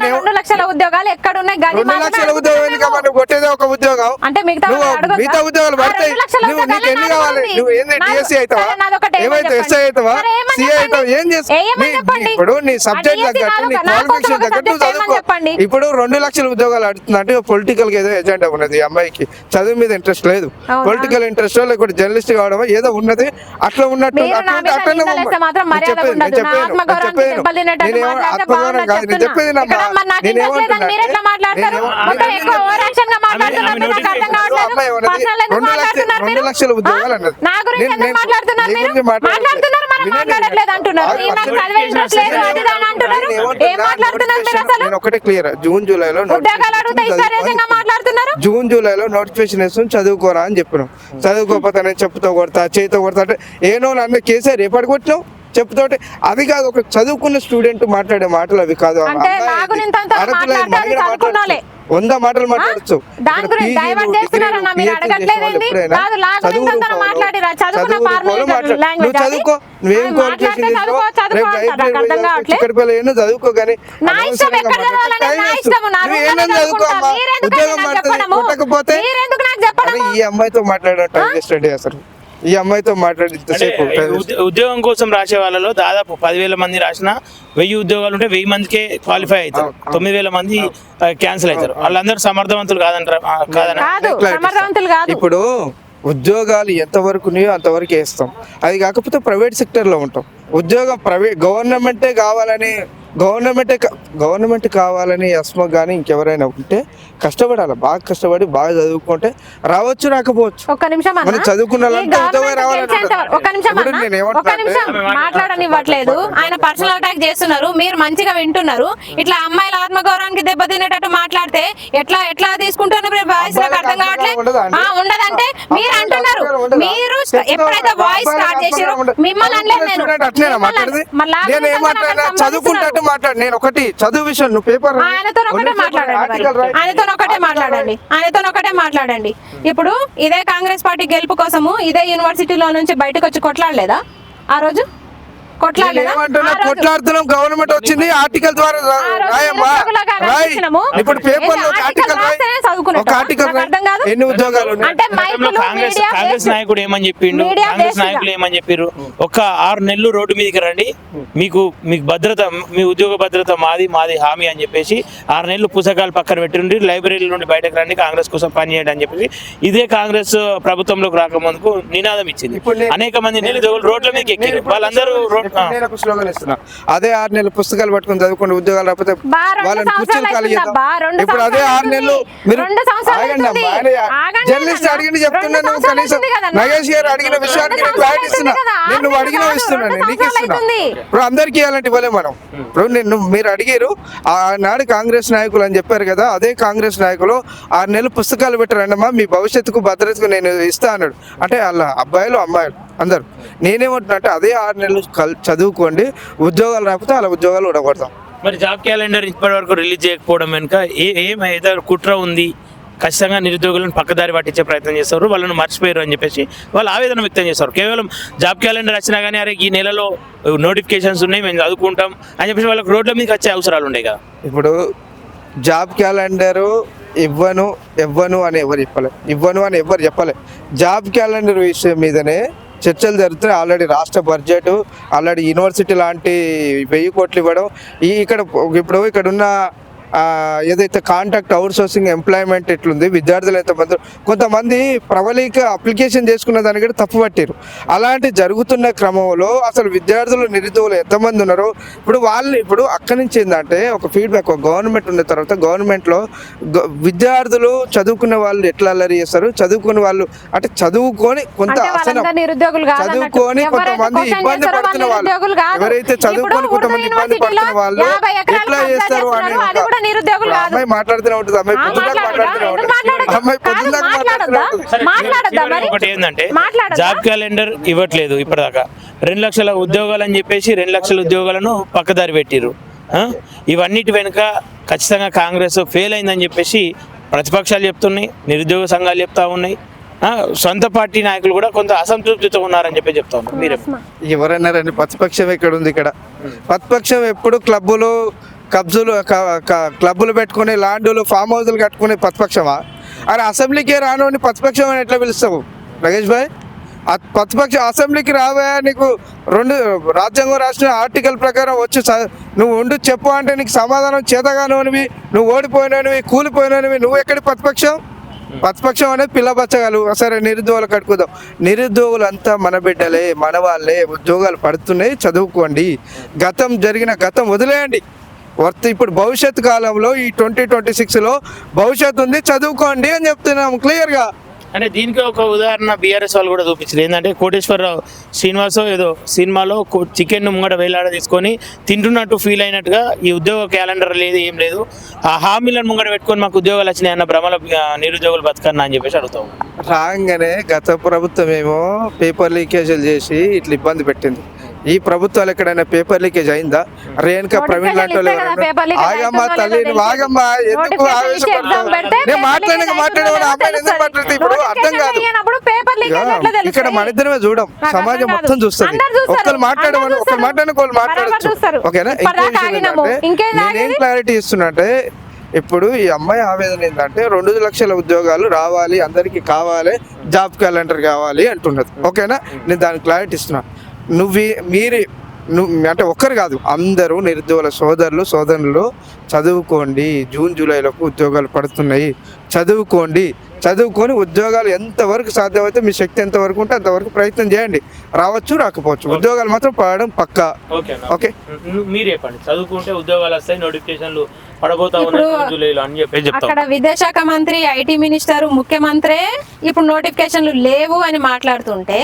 2 లక్షల ఉద్యోగాలు ఎక్కడ ఉన్నాయి? 2 లక్షల ఉద్యోగం ఎందుకు? మనం కొట్టేదే ఒక ఉద్యోగం. అంటే మిగతా నువ్వు మిగతా ఉద్యోగాలు పడతాయి. నీకు ఎన్ని కావాలి? నువ్వు ఏంది డిఎస్సీ అవుతావా? ఏమైతే ఎస్ఐ అవుతావా? సిఐ అవుతావా? ఏం చేస్తావు? ఇప్పుడు నీ సబ్జెక్ట్ తగ్గట్టు, నీ క్వాలిఫికేషన్ తగ్గట్టు నువ్వు చదువుకో. ఇప్పుడు 2 లక్షల ఉద్యోగాలు అడుగుతున్నా అంటే పొలిటికల్ గా ఏదో ఎజెండా ఉన్నది. ఈ అమ్మాయికి చదువు మీద ఇంట్రెస్ట్ లేదు, పొలిటికల్ ఇంట్రెస్ట్ లేకపోతే జర్నలిస్ట్ కావడం ఏదో ఉన్నది. అట్లా ఉన్నట్టు రెండు లక్షల ఉద్యోగాలు అన్నది. నేను ఒకటే క్లియర్, జూన్ జూలైలో నోటిఫికేషన్ వేస్తుంది, చదువుకోరా అని చెప్పినాం. చదువుకోకపోతే నేను చెప్పుతో కొడతా, చేతితో కొడతా అంటే ఏనో నన్ను కేసీఆర్ రేపటి కొట్టినావు చెప్తుంటే. అది కాదు, ఒక చదువుకున్న స్టూడెంట్ మాట్లాడే మాటలు అవి కాదు. 100 మాటలు మాట్లాడచ్చు. నువ్వు చదువుకో, నువ్వేం క్వాలిఫికేషన్ ఇక్కడికి వెళ్ళి చదువుకో, కానీ నువ్వేమో చదువుకో అమ్మా. ఉద్యోగం కొట్టకపోతే ఈ అమ్మాయితో మాట్లాడటం స్టడీ అసలు. ఈ అమ్మాయితో మాట్లాడి ఉద్యోగం కోసం రాసే వాళ్ళలో దాదాపు 10,000 మంది రాసిన 1000 ఉద్యోగాలు ఉంటే 1000 మందికే క్వాలిఫై అవుతారు. 9,000 మంది క్యాన్సిల్ అవుతారు. వాళ్ళందరూ సమర్థవంతులు కాదంటారా? ఇప్పుడు ఉద్యోగాలు ఎంతవరకు ఉన్నాయో అంతవరకు వేస్తాం. అది కాకపోతే ప్రైవేట్ సెక్టర్ లో ఉంటాం. ఉద్యోగం గవర్నమెంట్ కావాలని అస్మ కానీ ఇంకెవరైనా ఉంటే కష్టపడాలి, బాగా కష్టపడి బాగా చదువుకుంటే రావచ్చు, రాకపోవచ్చు. మనం చదువుకున్న మాట్లాడనివ్వట్లేదు. ఆయన పర్సనల్ అటాక్ చేస్తున్నారు, మీరు మంచిగా వింటున్నారు. ఇట్లా అమ్మాయిల ఆత్మగౌరవానికి దెబ్బతినేటట్టు మాట్లాడితే ఎట్లా తీసుకుంటున్నారు? అర్థం కావట్లేదు. ఉండదంటే మీరు అంటున్నారు. మీరు ఎప్పుడైతే వాయిస్ స్టార్ట్ చేసారో మిమ్మల్ని చదువుకుంటే మాట్లాడు. నేను ఒకటి చదువు విషయం, నువ్వు పేపర్ ఆయనతో ఒకటే మాట్లాడండి. ఇప్పుడు ఇదే కాంగ్రెస్ పార్టీ గెలుపు కోసము ఇదే యూనివర్సిటీలో నుంచి బయటకు వచ్చి కొట్లాడలేదా? ఆ రోజు కొట్లాడుతున్నాం. గవర్నమెంట్ వచ్చింది ఆర్టికల్ ద్వారా ఇప్పుడు పేపర్ ఒక ఆర్టికల్ ఎన్ని ఉద్యోగాలు కాంగ్రెస్ నాయకుడు ఏమని చెప్పిండు? కాంగ్రెస్ నాయకులు ఏమని చెప్పారు? ఒక 6 నెలలు రోడ్డు మీదకి రండి, మీకు భద్రత, మీ ఉద్యోగ భద్రత మాది హామీ అని చెప్పేసి 6 నెలలు పుస్తకాలు పక్కన పెట్టి లైబ్రరీల నుండి బయటకు రండి, కాంగ్రెస్ కోసం పనిచేయండి అని చెప్పేసి ఇదే కాంగ్రెస్ ప్రభుత్వంలోకి రాకముందుకు నినాదం ఇచ్చింది. అనేక మంది నిరుద్యోగులు రోడ్ల మీదకి ఎక్కారు. వాళ్ళందరూ ఇప్పుడు నేను ఒక స్లోగన్ ఇస్తున్నా, అదే 6 నెలలు పుస్తకాలు పట్టుకొని చదువుకుని ఉద్యోగాలు రాకపోతే బా, 2 వాళ్ళని కుర్చీలు సంవత్సరాలు ఖాళీ చేద్దాం. అవుతుందా? బా, 2 ఇప్పుడు అదే 6 నెలలు మీరు 2 సంవత్సరాలు ఆగండి అవుతుంది. అమ్మా. ఆగండి జర్నలిస్ట్ కదా. అడిగిన చెప్తున్నా, 2 నువ్వు సంవత్సరాలు కనీసం అవుతుంది కదా. నగేష్ గారు అడిగిన విషయానికి నేను క్లారిటీ ఇస్తున్నా. నేను నువ్వు అడిగిన ఇస్తున్నా, నేను నీకు ఇస్తున్నా. ఇప్పుడు అందరికీ ఇవ్వాలంటే ఇవ్వలే మనం. ఇప్పుడు మీరు అడిగారు ఆనాడు కాంగ్రెస్ నాయకులు అని చెప్పారు కదా, అదే కాంగ్రెస్ నాయకులు 6 నెలలు పుస్తకాలు పెట్టారండమ్మా, మీ భవిష్యత్తుకు భద్రతకు నేను ఇస్తా అన్నాడు. అంటే వాళ్ళ అబ్బాయిలు అమ్మాయిలు అందరు. నేనేమంటున్నా అంటే అదే 6 నెలలు చదువుకోండి, ఉద్యోగాలు రాకపోతే అలా ఉద్యోగాలు ఉడగొడతాం. మరి జాబ్ క్యాలెండర్ ఇప్పటి వరకు రిలీజ్ చేయకపోవడం వెనుక ఏమైతే కుట్ర ఉంది? ఖచ్చితంగా నిరుద్యోగులను పక్కదారి పట్టించే ప్రయత్నం చేస్తారు, వాళ్ళను మర్చిపోయారు అని చెప్పేసి వాళ్ళు ఆవేదన వ్యక్తం చేస్తారు. కేవలం జాబ్ క్యాలెండర్ వచ్చినా కానీ అరే ఈ నెలలో నోటిఫికేషన్స్ ఉన్నాయి మేము చదువుకుంటాం అని చెప్పేసి వాళ్ళకి రోడ్ల మీదకి వచ్చే అవసరాలు ఉన్నాయి కదా. ఇప్పుడు జాబ్ క్యాలెండరు ఇవ్వను అని ఎవరు చెప్పలే. జాబ్ క్యాలెండర్ విషయం మీదనే చర్చలు జరుగుతున్నాయి. ఆల్రెడీ రాష్ట్ర బడ్జెట్, ఆల్రెడీ యూనివర్సిటీ లాంటి 1000 కోట్లు ఇవ్వడం, ఇక్కడ ఉన్న ఏదైతే కాంట్రాక్ట్ అవుట్ సోర్సింగ్ ఎంప్లాయ్మెంట్ ఎట్లుంది, విద్యార్థులు ఎంతమంది, కొంతమంది ప్రవళిక అప్లికేషన్ చేసుకున్న దాన్ని కూడా తప్పు పట్టారు. అలాంటి జరుగుతున్న క్రమంలో అసలు విద్యార్థులు నిరుద్యోగులు ఎంతమంది ఉన్నారో ఇప్పుడు అక్కడి నుంచి ఏంటంటే ఒక ఫీడ్బ్యాక్, ఒక గవర్నమెంట్ ఉన్న తర్వాత గవర్నమెంట్లో విద్యార్థులు చదువుకున్న వాళ్ళు ఎట్లా అల్లరి చేస్తారు, చదువుకున్న వాళ్ళు అంటే చదువుకొని కొంత అసలు చదువుకొని కొంతమంది ఇబ్బంది పడుతున్న వాళ్ళు, ఎవరైతే చదువుకొని కొంతమంది ఇబ్బంది పడుతున్న వాళ్ళు ఎట్లా చేస్తారు అనే అమ్మాయి మాట్లాడుతూనే ఉంటుంది. ఒకటి ఏంటంటే జాబ్ క్యాలెండర్ ఇవ్వట్లేదు ఇప్పటిదాకా. 2 లక్షల ఉద్యోగాలు అని చెప్పేసి 2 లక్షల ఉద్యోగాలను పక్కదారి పెట్టిర్రు. ఇవన్నిటి వెనుక ఖచ్చితంగా కాంగ్రెస్ ఫెయిల్ అయిందని చెప్పేసి ప్రతిపక్షాలు చెప్తున్నాయి, నిరుద్యోగ సంఘాలు చెప్తా ఉన్నాయి, సొంత పార్టీ నాయకులు కూడా కొంత అసంతృప్తితో ఉన్నారని చెప్పి చెప్తా ఉన్నారు. మీరే ఎవరన్నారండి? ప్రతిపక్షం ఎక్కడ ఉంది? ఇక్కడ ప్రతిపక్షం ఎప్పుడు క్లబ్బులు పెట్టుకుని ల్యాండ్లు ఫామ్ హౌస్లు కట్టుకునే ప్రతిపక్షమా? అరే అసెంబ్లీకే రాను ప్రతిపక్షం అని ఎట్లా పిలుస్తావు నగేష్ భాయ్? ప్రతిపక్ష అసెంబ్లీకి రావా, నీకు 2 రాజ్యాంగం రాసిన ఆర్టికల్ ప్రకారం వచ్చి నువ్వు ఉండి చెప్పు అంటే నీకు సమాధానం చేతగానోనివి, నువ్వు ఓడిపోయినవి, కూలిపోయినవి, నువ్వు ఎక్కడి ప్రతిపక్షం అనేది పిల్లబచ్చగలు. సరే నిరుద్యోగులు కట్టుకుందాం. నిరుద్యోగులు అంతా మన బిడ్డలే, మన వాళ్ళే, ఉద్యోగాలు పడుతున్నాయి, చదువుకోండి. జరిగిన గతం వదిలేయండి. ఇప్పుడు భవిష్యత్తు కాలంలో ఈ 2026లో భవిష్యత్తు ఉంది, చదువుకోండి అని చెప్తున్నాం క్లియర్గా. అంటే దీనికి ఒక ఉదాహరణ బీఆర్ఎస్ వాళ్ళు కూడా చూపించారు. ఏంటంటే కోటేశ్వరరావు శ్రీనివాసో ఏదో సినిమాలో చికెన్ ముంగట వేలాడ తీసుకొని తింటున్నట్టు ఫీల్ అయినట్టుగా ఈ ఉద్యోగ క్యాలెండర్ లేదు, ఏం లేదు, ఆ హామీలను ముంగట పెట్టుకొని మాకు ఉద్యోగాలు వచ్చినాయి అన్న భ్రమల నిరుద్యోగులు బతకన్నా అని చెప్పేసి అడుగుతాం. రాగానే గత ప్రభుత్వం ఏమో పేపర్ లీకేజీలు చేసి ఇట్లా ఇబ్బంది పెట్టింది. ఈ ప్రభుత్వాలు ఎక్కడైనా పేపర్ లీకేజ్ అయిందా? రేణుకా ప్రవీణ్ లాంటి వాళ్ళు ఆగమ్మా తల్లి, ఆగమ్మా, ఎందుకు ఆవేశపడతావు? నేను మాట్లాడేవాడు అమ్మాయి ఎందుకు మాట్లాడితే ఇప్పుడు అర్థం కాదు. ఇక్కడ మన ఇద్దరమే చూడం, సమాజం మొత్తం చూస్తుంది. ఒకళ్ళు మాట్లాడమని ఒకళ్ళు మాట్లాడచ్చు, ఓకేనా? నేనేం క్లారిటీ ఇస్తున్నట్టే, ఇప్పుడు ఈ అమ్మాయి ఆవేదన ఏంటంటే 2 లక్షల ఉద్యోగాలు రావాలి, అందరికీ కావాలి, జాబ్ క్యాలెండర్ కావాలి అంటున్నది, ఓకేనా? నేను దానికి క్లారిటీ ఇస్తున్నా. నువ్వు అంటే ఒక్కరు కాదు, అందరూ నిరుద్యోగుల సోదరులు చదువుకోండి. జూన్ జూలైలోకి ఉద్యోగాలు పడుతున్నాయి, చదువుకొని ఉద్యోగాలు ఎంతవరకు సాధ్యమైతే మీ శక్తి ఎంతవరకు ఉంటే అంతవరకు ప్రయత్నం చేయండి. రావచ్చు, రాకపోవచ్చు, ఉద్యోగాలు మాత్రం పడడం పక్కా. ఓకే, మీరు చెప్పండి. చదువుకుంటే ఉద్యోగాలు వస్తాయి, నోటిఫికేషన్లు పడబోతా ఉన్నాయి. అక్కడ విదేశాఖ మంత్రి, ఐటీ మినిస్టర్, ముఖ్యమంత్రి ఇప్పుడు నోటిఫికేషన్లు లేవు అని మాట్లాడుతుంటే,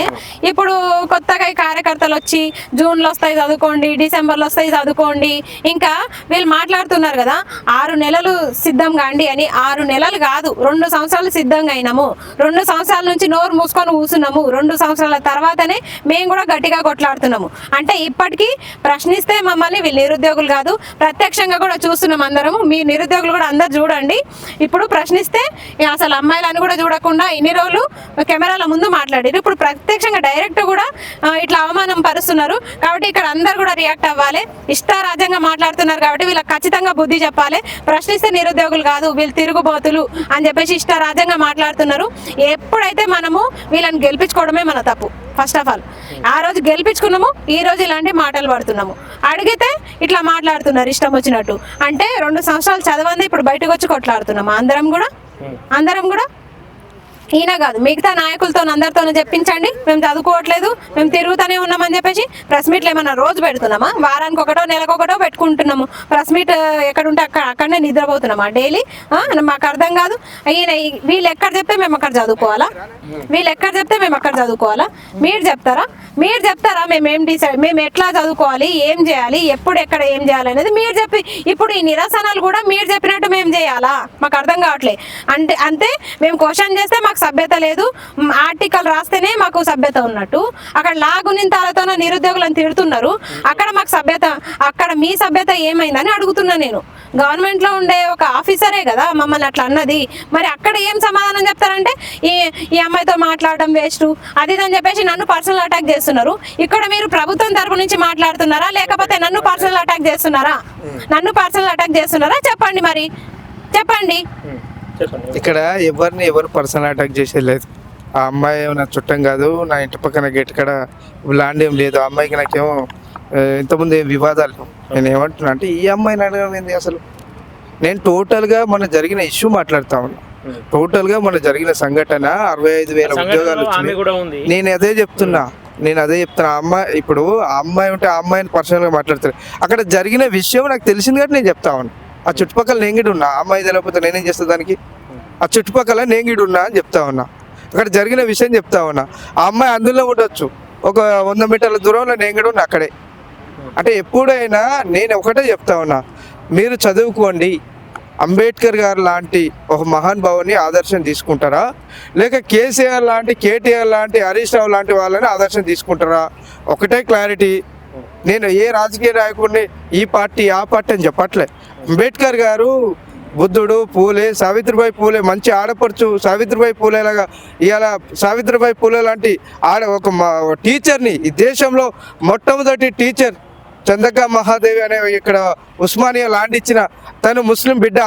ఇప్పుడు కొత్తగా కార్యకర్తలు వచ్చి జూన్లో వస్తాయి చదువుకోండి, డిసెంబర్లో వస్తాయి చదువుకోండి, ఇంకా వీళ్ళు మాట్లాడుతున్నారు కదా 6 నెలలు సిద్ధం కాండి అని. 6 నెలలు కాదు, 2 సంవత్సరాలు సిద్ధంగా అయినాము. 2 సంవత్సరాల నుంచి నోరు మూసుకొని కూర్చున్నాము. 2 సంవత్సరాల తర్వాతనే మేము కూడా గట్టిగా కొట్లాడుతున్నాము. అంటే ఇప్పటికీ ప్రశ్నిస్తే మమ్మల్ని వీళ్ళు నిరుద్యోగులు కాదు, ప్రత్యక్షంగా కూడా చూస్తున్నాం అందరము. మీ నిరుద్యోగులు కూడా అందరు చూడండి. ఇప్పుడు ప్రశ్నిస్తే అసలు అమ్మాయిలను కూడా చూడకుండా ఇన్ని రోజులు కెమెరాల ముందు మాట్లాడారు, ఇప్పుడు ప్రత్యక్షంగా డైరెక్ట్ కూడా ఇట్లా అవమానం పరుస్తున్నారు. కాబట్టి ఇక్కడ అందరు కూడా రియాక్ట్ అవ్వాలి. ఇష్టారాజ్యంగా మాట్లాడుతున్నారు కాబట్టి వీళ్ళకి ఖచ్చితంగా బుద్ధి చెప్పాలి. ప్రశ్నిస్తే నిరుద్యోగులు కాదు, వీళ్ళు తిరుగుబోతులు అని చెప్పేసి ఇష్టారాజ్యంగా మాట్లాడుతున్నారు. ఎప్పుడైతే మనము వీళ్ళని గెలిపించుకోవడమే మన తప్పు. ఫస్ట్ ఆఫ్ ఆల్ ఆ రోజు గెలిపించుకున్నాము, ఈ రోజు ఇలాంటి మాటలు పడుతున్నాము. అడిగితే ఇట్లా మాట్లాడుతున్నారు ఇష్టం వచ్చినట్టు. అంటే 2 సంవత్సరాలు చదవండి, ఇప్పుడు బయటకు వచ్చి కొట్లాడుతున్నాము అందరం కూడా. ఈయన కాదు, మిగతా నాయకులతో అందరితోనూ చెప్పించండి. మేము చదువుకోవట్లేదు, మేము తిరుగుతూనే ఉన్నామని చెప్పేసి ప్రెస్ మీట్లు ఏమన్నా రోజు పెడుతున్నామా? వారానికి ఒకటో నెలకొకటో పెట్టుకుంటున్నాము. ప్రెస్ మీట్ ఎక్కడుంటే అక్కడనే నిద్రపోతున్నామా డైలీ? మాకు అర్థం కాదు. ఈయన వీళ్ళు ఎక్కడ చెప్తే మేము అక్కడ చదువుకోవాలా? వీళ్ళు ఎక్కడ చెప్తే మేము అక్కడ చదువుకోవాలా? మీరు చెప్తారా? మేము ఎట్లా చదువుకోవాలి, ఏం చేయాలి, ఎప్పుడు ఎక్కడ ఏం చేయాలి అనేది మీరు చెప్పి, ఇప్పుడు ఈ నిరసనలు కూడా మీరు చెప్పినట్టు మేము చేయాలా? మాకు అర్థం కావట్లేదు. అంతే మేము క్వశ్చన్ చేస్తే మాకు సభ్యత లేదు, ఆర్టికల్ రాస్తేనే మాకు సభ్యత ఉన్నట్టు. అక్కడ లాగునింతాలతోనే నిరుద్యోగులను తిడుతున్నారు, అక్కడ మాకు సభ్యత, అక్కడ మీ సభ్యత ఏమైందని అడుగుతున్నా నేను. గవర్నమెంట్ లో ఉండే ఒక ఆఫీసరే కదా మమ్మల్ని అట్లా అన్నది. మరి అక్కడ ఏం సమాధానం చెప్తారంటే ఈ అమ్మాయితో మాట్లాడడం వేస్ట్ అది అని చెప్పేసి నన్ను పర్సనల్ అటాక్ చేస్తున్నారు. ఇక్కడ మీరు ప్రభుత్వం తరపు నుంచి మాట్లాడుతున్నారా లేకపోతే నన్ను పర్సనల్ అటాక్ చేస్తున్నారా? నన్ను పర్సనల్ అటాక్ చేస్తున్నారా? చెప్పండి, మరి చెప్పండి. ఇక్కడ ఎవరు పర్సనల్ అటాక్ చేసేది లేదు. ఆ అమ్మాయి నా చుట్టం కాదు, నా ఇంటి పక్కన గేట్ కాడ ల్యాండ్ ఏం లేదు. ఆ అమ్మాయికి నాకేమో ఇంతకుముందు వివాదాలు. నేను ఏమంటున్నా అంటే ఈ అమ్మాయిని అడగడం ఏంది అసలు? నేను టోటల్గా మన జరిగిన ఇష్యూ మాట్లాడుతా ఉన్నా. టోటల్గా మన జరిగిన సంఘటన 65,000 ఉద్యోగాలు వచ్చినాయి. నేను అదే చెప్తున్నా. అమ్మాయి ఇప్పుడు ఆ అమ్మాయి ఉంటే ఆ అమ్మాయిని పర్సనల్గా మాట్లాడతారు. అక్కడ జరిగిన విషయం నాకు తెలిసింది కాబట్టి నేను చెప్తా ఉన్నా. ఆ చుట్టుపక్కల నేంగిడు ఉన్నా, ఆ అమ్మాయి తెలియకపోతే నేనేం చేస్తా దానికి? ఆ చుట్టుపక్కల నేంగిడు ఉన్నా అని చెప్తా ఉన్నా. అక్కడ జరిగిన విషయం చెప్తా ఉన్నా. ఆ అమ్మాయి అందులో ఉండొచ్చు, ఒక 100 మీటర్ల దూరంలో నేంగిడు ఉన్నా అక్కడే. అంటే ఎప్పుడైనా నేను ఒకటే చెప్తా ఉన్నా, మీరు చదువుకోండి. అంబేద్కర్ గారు లాంటి ఒక మహానుభావుని ఆదర్శం తీసుకుంటారా, లేక కేసీఆర్ లాంటి, కేటీఆర్ లాంటి, హరీష్ రావు లాంటి వాళ్ళని ఆదర్శం తీసుకుంటారా? ఒకటే క్లారిటీ. నేను ఏ రాజకీయ నాయకుడిని ఈ పార్టీ ఆ పార్టీ అని చెప్పట్లే. అంబేద్కర్ గారు, బుద్ధుడు, పూలే, సావిత్రిబాయి పూలే మంచి ఆడపడుచు. సావిత్రిబాయి పూలే లాగా ఇవాళ సావిత్రిబాయి పూలే లాంటి ఒక టీచర్ని, ఈ దేశంలో మొట్టమొదటి టీచర్ చంద్రకా మహాదేవి అనే ఇక్కడ ఉస్మానియా ల్యాండ్ ఇచ్చిన తను ముస్లిం బిడ్డ,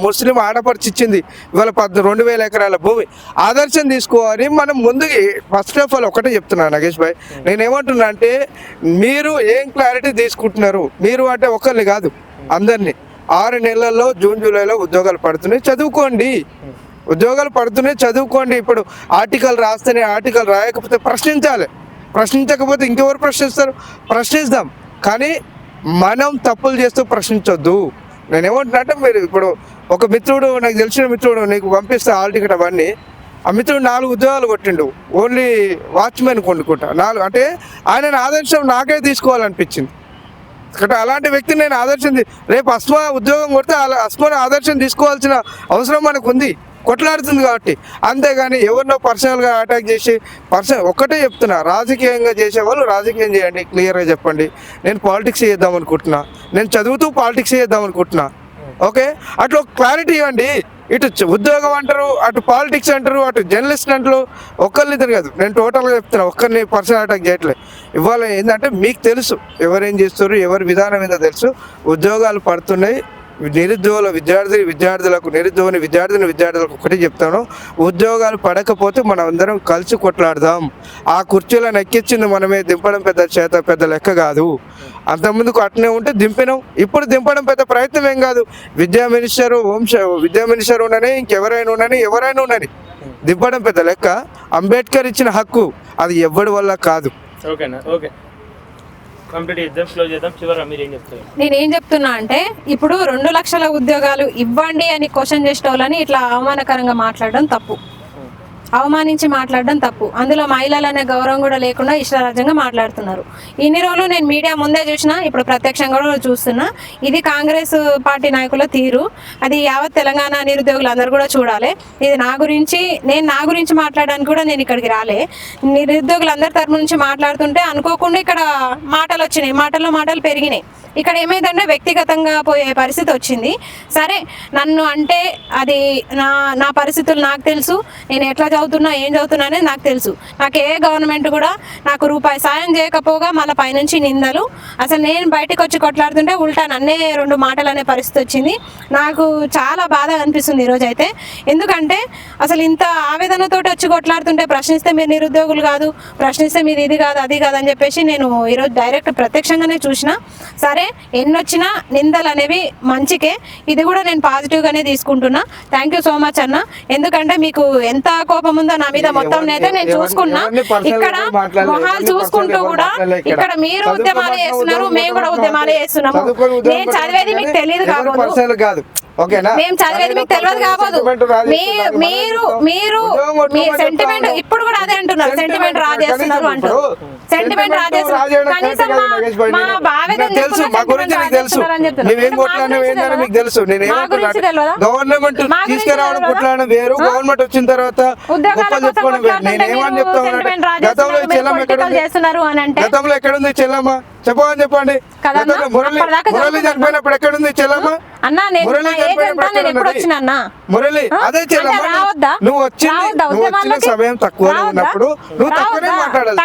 ముస్లిం ఆడపడిచి ఇచ్చింది. ఇవాళ 2,000 ఎకరాల భూమి. ఆదర్శం తీసుకోవాలి మనం ముందుకి. ఫస్ట్ ఆఫ్ ఆల్ ఒకటే చెప్తున్నా నగేష్ భాయ్, నేనేమంటున్నా అంటే మీరు ఏం క్లారిటీ తీసుకుంటున్నారు? మీరు అంటే ఒకరిని కాదు, అందరినీ. 6 నెలల్లో జూన్ జూలైలో ఉద్యోగాలు పడుతున్నాయి, చదువుకోండి. ఉద్యోగాలు పడుతున్నాయి, చదువుకోండి. ఇప్పుడు ఆర్టికల్ రాస్తేనే, ఆర్టికల్ రాయకపోతే ప్రశ్నించాలి. ప్రశ్నించకపోతే ఇంకెవరు ప్రశ్నిస్తారు? ప్రశ్నిస్తాం, కానీ మనం తప్పులు చేస్తూ ప్రశ్నించొద్దు. నేను ఏమంటున్నా అంటే, మీరు ఇప్పుడు ఒక మిత్రుడు, నాకు తెలిసిన మిత్రుడు నీకు పంపిస్తే హాల్ టికెట్ అవన్నీ, ఆ మిత్రుడు 4 ఉద్యోగాలు కొట్టిండు, ఓన్లీ వాచ్మెన్ కొనుక్కుంటా 4. అంటే ఆయన ఆదర్శం నాకే తీసుకోవాలనిపించింది. అలాంటి వ్యక్తిని నేను ఆదర్శం, రేపు అస్మా ఉద్యోగం కొడితే అస్మాను ఆదర్శం తీసుకోవాల్సిన అవసరం మనకు ఉంది, కొట్లాడుతుంది కాబట్టి. అంతేగాని ఎవరినో పర్సనల్గా అటాక్ చేసి ఒక్కటే చెప్తున్నా, రాజకీయంగా చేసేవాళ్ళు రాజకీయం చేయండి, క్లియర్గా చెప్పండి. నేను పాలిటిక్స్ చేద్దాం అనుకుంటున్నా, నేను చదువుతూ పాలిటిక్స్ చేద్దాం అనుకుంటున్నా. ఓకే, అట్లా క్లారిటీ ఇవ్వండి. ఇటు ఉద్యోగం అంటారు, అటు పాలిటిక్స్ అంటారు, అటు జర్నలిస్ట్ అంటారు. ఒక్కరిని కాదు, నేను టోటల్గా చెప్తున్నా, ఒక్కరిని పర్సనల్ అటాక్ చేయట్లేదు. ఇవాళ ఏంటంటే మీకు తెలుసు ఎవరేం చేస్తారు, ఎవరి విధానం మీద తెలుసు. ఉద్యోగాలు పడుతున్నాయి. నిరుద్యోగుల విద్యార్థులకు ఒకటి చెప్తాను, ఉద్యోగాలు పడకపోతే మనం అందరం కలిసి కొట్లాడదాం. ఆ కుర్చీలను ఎక్కించింది మనమే, దింపడం పెద్ద లెక్క కాదు. అంతకుముందుకు అట్నే ఉంటే దింపినాం, ఇప్పుడు దింపడం పెద్ద ప్రయత్నం ఏం కాదు. విద్యా మినిస్టర్ ఉండని, ఇంకెవరైనా ఉండని దింపడం పెద్ద లెక్క. అంబేద్కర్ ఇచ్చిన హక్కు, అది ఎవ్వడి వల్ల కాదు. ఓకేనా? ఓకే, నేనేం చెప్తున్నా అంటే, ఇప్పుడు 2 లక్షల ఉద్యోగాలు ఇవ్వండి అని క్వశ్చన్ చేసే వాళ్ళని ఇట్లా అవమానకరంగా మాట్లాడడం తప్పు, అవమానించి మాట్లాడడం తప్పు. అందులో మహిళలు అనే గౌరవం కూడా లేకుండా ఇష్టారాజ్యంగా మాట్లాడుతున్నారు. ఇన్ని రోజులు నేను మీడియా ముందే చూసినా, ఇప్పుడు ప్రత్యక్షంగా కూడా చూస్తున్నా. ఇది కాంగ్రెస్ పార్టీ నాయకుల తీరు, అది యావత్ తెలంగాణ నిరుద్యోగులు అందరూ కూడా చూడాలి. ఇది నా గురించి మాట్లాడడానికి కూడా నేను ఇక్కడికి రాలే. నిరుద్యోగులు అందరి తరపు నుంచి మాట్లాడుతుంటే అనుకోకుండా ఇక్కడ మాటలు వచ్చినాయి, మాటలు పెరిగినాయి. ఇక్కడ ఏమైందంటే వ్యక్తిగతంగా పోయే పరిస్థితి వచ్చింది. సరే, నన్ను అంటే అది నా పరిస్థితులు నాకు తెలుసు, నేను ఎట్లా చదువుతున్నా ఏం చదువుతున్నా అనేది నాకు తెలుసు. నాకు ఏ గవర్నమెంట్ కూడా నాకు రూపాయి సాయం చేయకపోగా మళ్ళీ పైనుంచి నిందలు. అసలు నేను బయటకు వచ్చి కొట్లాడుతుంటే ఉల్టా నన్నే 2 మాటలు అనే పరిస్థితి వచ్చింది. నాకు చాలా బాధ అనిపిస్తుంది ఈరోజు అయితే. ఎందుకంటే అసలు ఇంత ఆవేదనతో వచ్చి కొట్లాడుతుంటే, ప్రశ్నిస్తే మీరు నిరుద్యోగులు కాదు, ప్రశ్నిస్తే మీరు ఇది కాదు అది కాదు అని చెప్పేసి నేను ఈరోజు డైరెక్ట్ ప్రత్యక్షంగానే చూసిన. సరే, ఎన్నొచ్చినా నిందలు అనేవి మంచికే, ఇది కూడా నేను పాజిటివ్గానే తీసుకుంటున్నా. థ్యాంక్ యూ సో మచ్ అన్న. ఎందుకంటే మీకు ఎంత కోపం ఏముందో నా మీద మొత్తం అయితే నేను చూసుకున్నా. ఇక్కడ మొహాలు చూసుకుంటూ కూడా ఇక్కడ మీరు ఉద్యమాలు చేస్తున్నారు, మేము కూడా ఉద్యమాలు చేస్తున్నాము. నేను చదివేది మీకు తెలియదు కాదు ఓకేనా, మేము చదివేది మీకు తెలియదు కాబోదు. మీరు మీ సెంటిమెంట్ ఇప్పుడు కూడా అదే అంటున్నారు, సెంటిమెంట్ రాజేస్తున్నారు అంటారు, సెంటిమెంట్ రాజేస్తున్నారు. కనీసం మా బావేదన తెలుసు, మా గురించి నీకు తెలుసు, నువ్వేం కొట్లాడినా ఏంటని మీకు తెలుసు. నేను గవర్నమెంట్ తీసుకురావడం కొట్లాడడం వేరు, గవర్నమెంట్ వచ్చిన తర్వాత గొప్పలు చెప్పుకోవడం వేరు. నేను ఏమని చెప్తాను, గతంలో చెల్లమ్మ గతంలో ఎక్కడుంది చెల్లమ్మ చెప్పండి. మురళి చనిపోయినప్పుడు ఎక్కడుంది చెల్లమ్మ? మురళి అదే చెల్లమ్మ. నువ్వు వచ్చిన సమయం తక్కువ ఉన్నప్పుడు నువ్వు తక్కువనే మాట్లాడాలి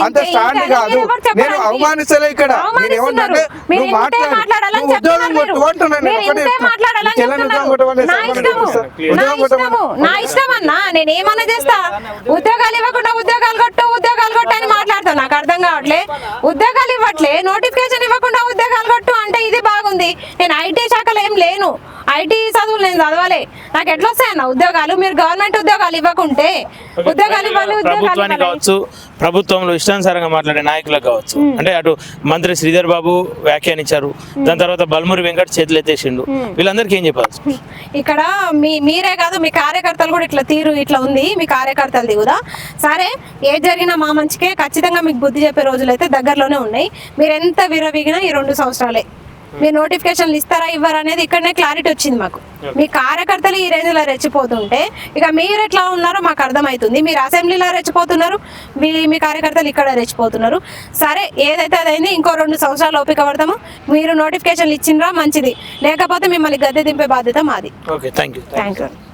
అంత స్టాండ్ కాదు. నేను అవమానిస్తలే ఇక్కడ. నేను ఏమంటే నువ్వు మాట్లాడాలి, ఉద్యోగం కొట్టుకుంటున్నాను. నా ఇష్టం అన్నా, నేను ఏమన్నా చేస్తా. ఉద్యోగాలు ఇవ్వకుండా ఉద్యోగాలు కొట్టు అని మాట్లాడతావు. నాకు అర్థం కావట్లే. ఉద్యోగాలు ఇవ్వట్లే, నోటిఫికేషన్ ఇవ్వకుండా ఉద్యోగాలు కొట్టు అంటే ఇది బాగుంది. నేను ఐటీ శాఖలో ఏం లేను, ఐటీ చదువులు నేను చదవాలి. నాకు ఎట్లా వస్తాయన్న ఉద్యోగాలు? మీరు గవర్నమెంట్ ఉద్యోగాలు ఇవ్వకుంటే ఉద్యోగాలు ఇవ్వాలి. ప్రభుత్వానికి కావచ్చు, ప్రభుత్వంలో ఇష్టానుసారంగా మాట్లాడే నాయకులకు కావచ్చు. అంటే అటు మంత్రి శ్రీధర్ బాబు వ్యాఖ్యానించారు, దాని తర్వాత బల్మూరి వెంకట్ చేతులు ఎత్తేసిండు. వీళ్ళందరికీ ఏం చెప్పాలి? ఇక్కడ మీరే కాదు, మీ కార్యకర్తలు కూడా ఇట్లా తీరు ఇట్లా ఉంది. మీ కార్యకర్తలది కూడా సరే, ఏది జరిగినా మా మంచికే. ఖచ్చితంగా మీకు బుద్ధి చెప్పే రోజులు అయితే దగ్గరలోనే ఉన్నాయి. మీరు ఎంత విరవీగినా ఈ 2 సంవత్సరాలే. మీరు నోటిఫికేషన్లు ఇస్తారా ఇవ్వరా అనేది ఇక్కడనే క్లారిటీ వచ్చింది మాకు. మీ కార్యకర్తలు ఈ రేంజ్లో రెచ్చిపోతుంటే ఇక మీరు ఎట్లా ఉన్నారో మాకు అర్థమవుతుంది. మీరు అసెంబ్లీలో రెచ్చిపోతున్నారు, మీ కార్యకర్తలు ఇక్కడ రెచ్చిపోతున్నారు. సరే, ఏదైతే అదైంది. ఇంకో 2 సంవత్సరాలు ఓపిక పడతాము. మీరు నోటిఫికేషన్లు ఇచ్చిండ్రా మంచిది, లేకపోతే మిమ్మల్ని గద్దె దింపే బాధ్యత మాది. Okay, thank you.